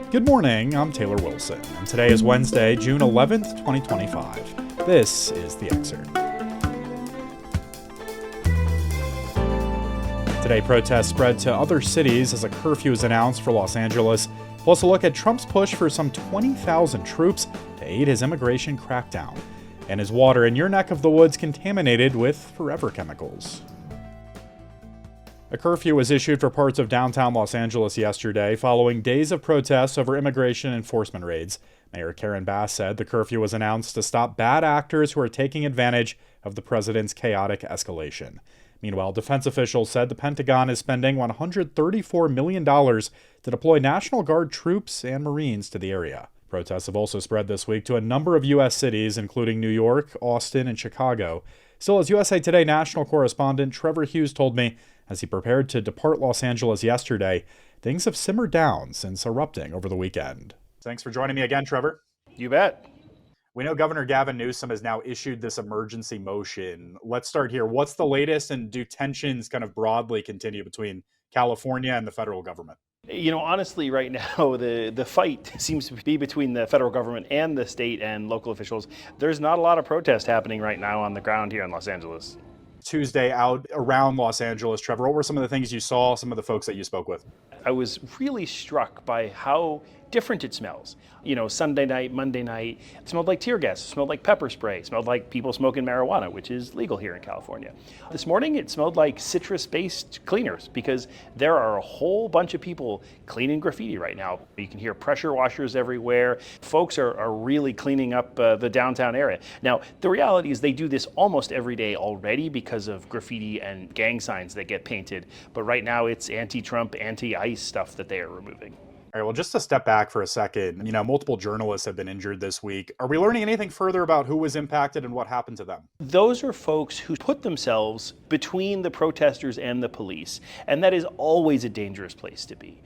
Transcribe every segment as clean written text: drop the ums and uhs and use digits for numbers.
Good morning, I'm Taylor Wilson, and today is Wednesday, June 11th, 2025. This is The Excerpt. Today, protests spread to other cities as a curfew is announced for Los Angeles, plus a look at Trump's push for some 20,000 troops to aid his immigration crackdown, and his water in your neck of the woods contaminated with forever chemicals. A curfew was issued for parts of downtown Los Angeles yesterday following days of protests over immigration enforcement raids. Mayor Karen Bass said the curfew was announced to stop bad actors who are taking advantage of the president's chaotic escalation. Meanwhile, defense officials said the Pentagon is spending $134 million to deploy National Guard troops and Marines to the area. Protests have also spread this week to a number of U.S. cities, including New York, Austin, and Chicago. Still, as USA Today national correspondent Trevor Hughes told me, as he prepared to depart Los Angeles yesterday, things have simmered down since erupting over the weekend. Thanks for joining me again, Trevor. You bet. We know Governor Gavin Newsom has now issued this emergency motion. Let's start here. What's the latest, and do tensions kind of broadly continue between California and the federal government? You know, honestly, right now, the fight seems to be between the federal government and the state and local officials. There's not a lot of protest happening right now on the ground here in Los Angeles. Tuesday out around Los Angeles, Trevor, what were some of the things you saw, some of the folks that you spoke with? I was really struck by how different it smells. You know, Sunday night, Monday night, it smelled like tear gas, it smelled like pepper spray, it smelled like people smoking marijuana, which is legal here in California. This morning, it smelled like citrus-based cleaners because there are a whole bunch of people cleaning graffiti right now. You can hear pressure washers everywhere. Folks are really cleaning up the downtown area. Now, the reality is they do this almost every day already because of graffiti and gang signs that get painted. But right now, it's anti-Trump, anti-ICE stuff that they are removing. All right, well, just to step back for a second, multiple journalists have been injured this week. Are we learning anything further about who was impacted and what happened to them? Those are folks who put themselves between the protesters and the police, and that is always a dangerous place to be.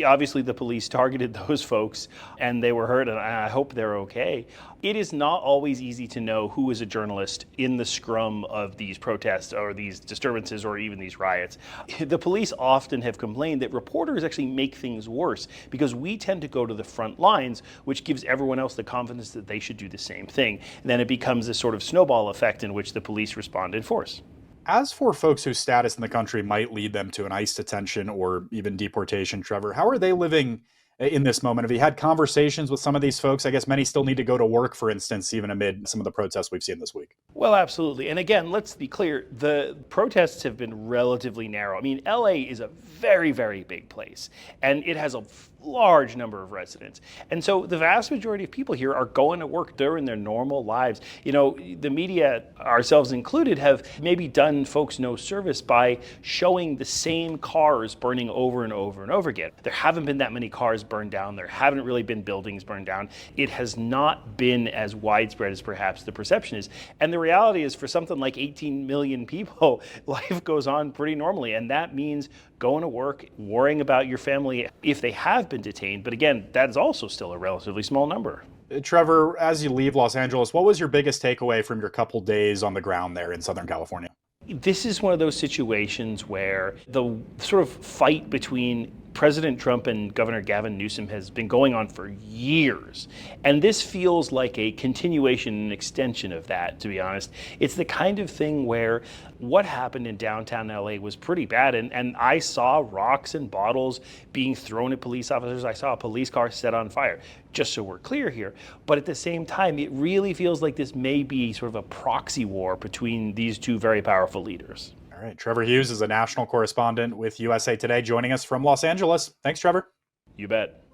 Obviously, the police targeted those folks, and they were hurt, and I hope they're okay. It is not always easy to know who is a journalist in the scrum of these protests or these disturbances or even these riots. The police often have complained that reporters actually make things worse because we tend to go to the front lines, which gives everyone else the confidence that they should do the same thing. And then it becomes this sort of snowball effect in which the police respond in force. As for folks whose status in the country might lead them to an ICE detention or even deportation, Trevor, how are they living in this moment? Have you had conversations with some of these folks? I guess many still need to go to work, for instance, even amid some of the protests we've seen this week. Well, absolutely. And again, let's be clear, the protests have been relatively narrow. I mean, LA is a very, very big place, and it has a large number of residents. And so the vast majority of people here are going to work during their normal lives. You know, the media, ourselves included, have maybe done folks no service by showing the same cars burning over and over and over again. There haven't been that many cars burned down. There haven't really been buildings burned down. It has not been as widespread as perhaps the perception is. And the reality is, for something like 18 million people, life goes on pretty normally. And that means going to work, worrying about your family if they have been detained. But again, that is also still a relatively small number. Trevor, as you leave Los Angeles, what was your biggest takeaway from your couple days on the ground there in Southern California? This is one of those situations where the sort of fight between President Trump and Governor Gavin Newsom has been going on for years. And this feels like a continuation and extension of that, to be honest. It's the kind of thing where what happened in downtown LA was pretty bad. And I saw rocks and bottles being thrown at police officers. I saw a police car set on fire, just so we're clear here. But at the same time, it really feels like this may be sort of a proxy war between these two very powerful leaders. All right, Trevor Hughes is a national correspondent with USA Today, joining us from Los Angeles. Thanks, Trevor. You bet.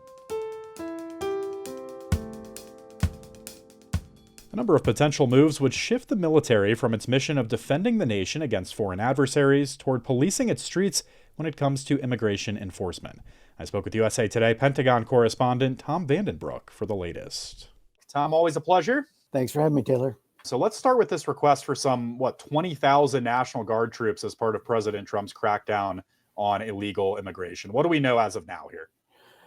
A number of potential moves would shift the military from its mission of defending the nation against foreign adversaries toward policing its streets when it comes to immigration enforcement. I spoke with USA Today Pentagon correspondent Tom Vandenbrook for the latest. Tom, always a pleasure. Thanks for having me, Taylor. So let's start with this request for some, 20,000 National Guard troops as part of President Trump's crackdown on illegal immigration. What do we know as of now here?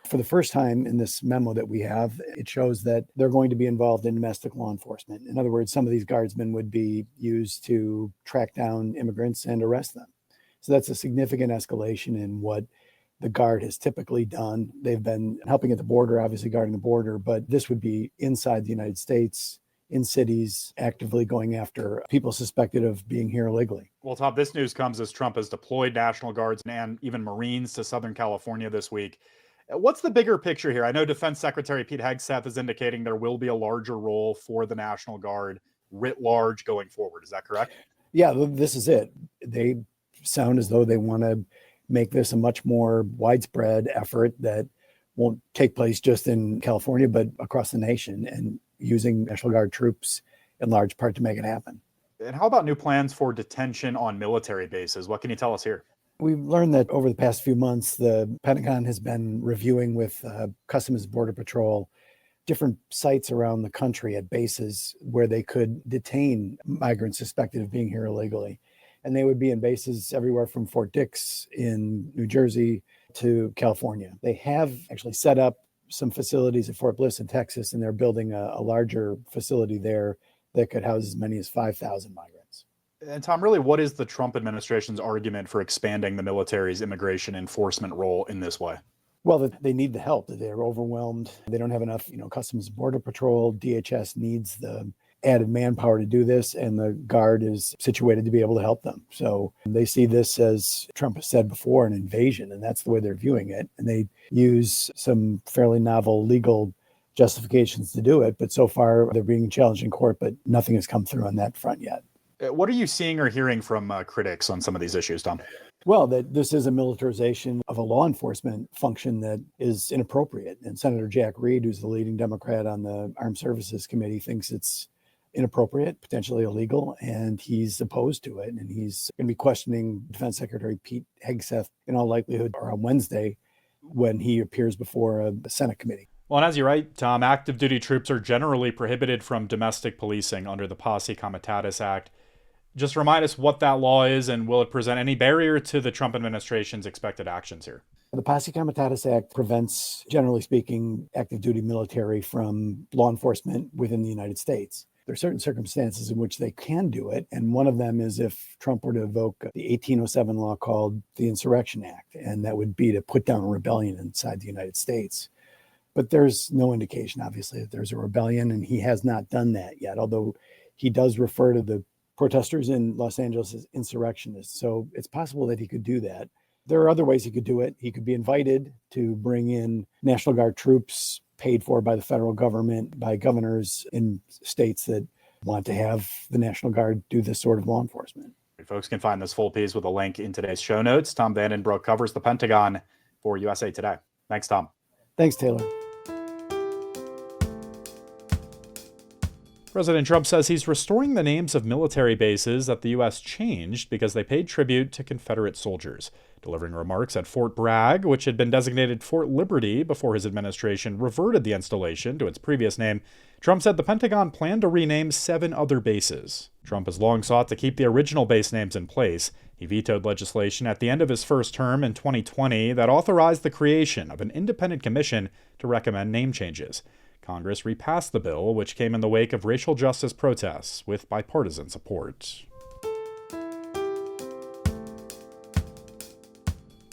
For the first time in this memo that we have, it shows that they're going to be involved in domestic law enforcement. In other words, some of these guardsmen would be used to track down immigrants and arrest them. So that's a significant escalation in what the Guard has typically done. They've been helping at the border, obviously guarding the border, but this would be inside the United States, in cities, actively going after people suspected of being here illegally. Well, Tom, this news comes as Trump has deployed National Guards and even Marines to Southern California this week. What's the bigger picture here? I know Defense Secretary Pete Hegseth is indicating there will be a larger role for the National Guard writ large going forward. Is that correct? Yeah, this is it. They sound as though they want to make this a much more widespread effort that won't take place just in California, but across the nation, and using National Guard troops in large part to make it happen. And how about new plans for detention on military bases? What can you tell us here? We've learned that over the past few months, the Pentagon has been reviewing with Customs and Border Patrol different sites around the country at bases where they could detain migrants suspected of being here illegally. And they would be in bases everywhere from Fort Dix in New Jersey to California. They have actually set up some facilities at Fort Bliss in Texas, and they're building a larger facility there that could house as many as 5,000 migrants. And Tom, really, what is the Trump administration's argument for expanding the military's immigration enforcement role in this way? Well, that they need the help, that they're overwhelmed. They don't have enough, Customs and Border Patrol. DHS needs the added manpower to do this, and the Guard is situated to be able to help them. So they see this, as Trump has said before, an invasion, and that's the way they're viewing it. And they use some fairly novel legal justifications to do it. But so far, they're being challenged in court, but nothing has come through on that front yet. What are you seeing or hearing from critics on some of these issues, Tom? Well, that this is a militarization of a law enforcement function that is inappropriate. And Senator Jack Reed, who's the leading Democrat on the Armed Services Committee, thinks it's inappropriate, potentially illegal, and he's opposed to it. And he's going to be questioning Defense Secretary Pete Hegseth in all likelihood or on Wednesday when he appears before a Senate committee. Well, and as you're right, Tom, active duty troops are generally prohibited from domestic policing under the Posse Comitatus Act. Just remind us what that law is, and will it present any barrier to the Trump administration's expected actions here? The Posse Comitatus Act prevents, generally speaking, active duty military from law enforcement within the United States. There are certain circumstances in which they can do it, and one of them is if Trump were to evoke the 1807 law called the Insurrection Act, and that would be to put down a rebellion inside the United States. But there's no indication, obviously, that there's a rebellion, and he has not done that yet, although he does refer to the protesters in Los Angeles as insurrectionists. So it's possible that he could do that. There are other ways he could do it. He could be invited to bring in National Guard troops paid for by the federal government, by governors in states that want to have the National Guard do this sort of law enforcement. Folks can find this full piece with a link in today's show notes. Tom Vandenbrook covers the Pentagon for USA Today. Thanks, Tom. Thanks, Taylor. President Trump says he's restoring the names of military bases that the U.S. changed because they paid tribute to Confederate soldiers. Delivering remarks at Fort Bragg, which had been designated Fort Liberty before his administration reverted the installation to its previous name, Trump said the Pentagon planned to rename 7 other bases. Trump has long sought to keep the original base names in place. He vetoed legislation at the end of his first term in 2020 that authorized the creation of an independent commission to recommend name changes. Congress repassed the bill, which came in the wake of racial justice protests with bipartisan support.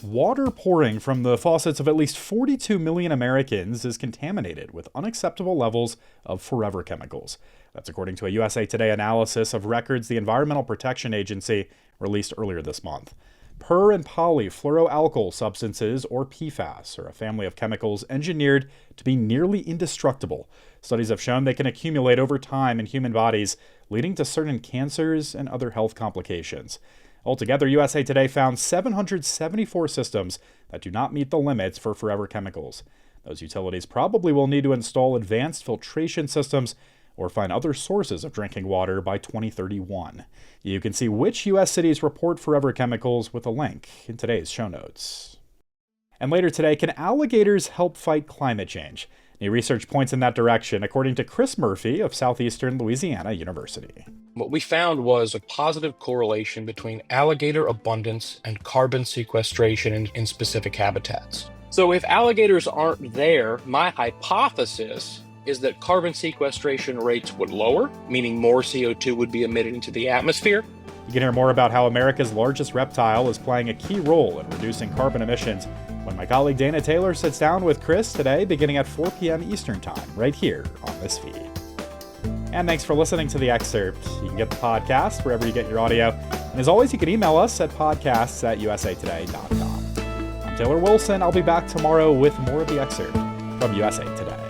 Water pouring from the faucets of at least 42 million Americans is contaminated with unacceptable levels of forever chemicals. That's according to a USA Today analysis of records the Environmental Protection Agency released earlier this month. Per and polyfluoroalkyl substances, or PFAS, are a family of chemicals engineered to be nearly indestructible. Studies have shown they can accumulate over time in human bodies, leading to certain cancers and other health complications. Altogether, USA Today found 774 systems that do not meet the limits for forever chemicals. Those utilities probably will need to install advanced filtration systems or find other sources of drinking water by 2031. You can see which U.S. cities report forever chemicals with a link in today's show notes. And later today, can alligators help fight climate change? New research points in that direction, according to Chris Murphy of Southeastern Louisiana University. What we found was a positive correlation between alligator abundance and carbon sequestration in specific habitats. So if alligators aren't there, my hypothesis is that carbon sequestration rates would lower, meaning more CO2 would be emitted into the atmosphere. You can hear more about how America's largest reptile is playing a key role in reducing carbon emissions when my colleague Dana Taylor sits down with Chris today beginning at 4 p.m. Eastern Time, right here on this feed. And thanks for listening to The Excerpt. You can get the podcast wherever you get your audio. And as always, you can email us at podcasts@usatoday.com. I'm Taylor Wilson. I'll be back tomorrow with more of The Excerpt from USA Today.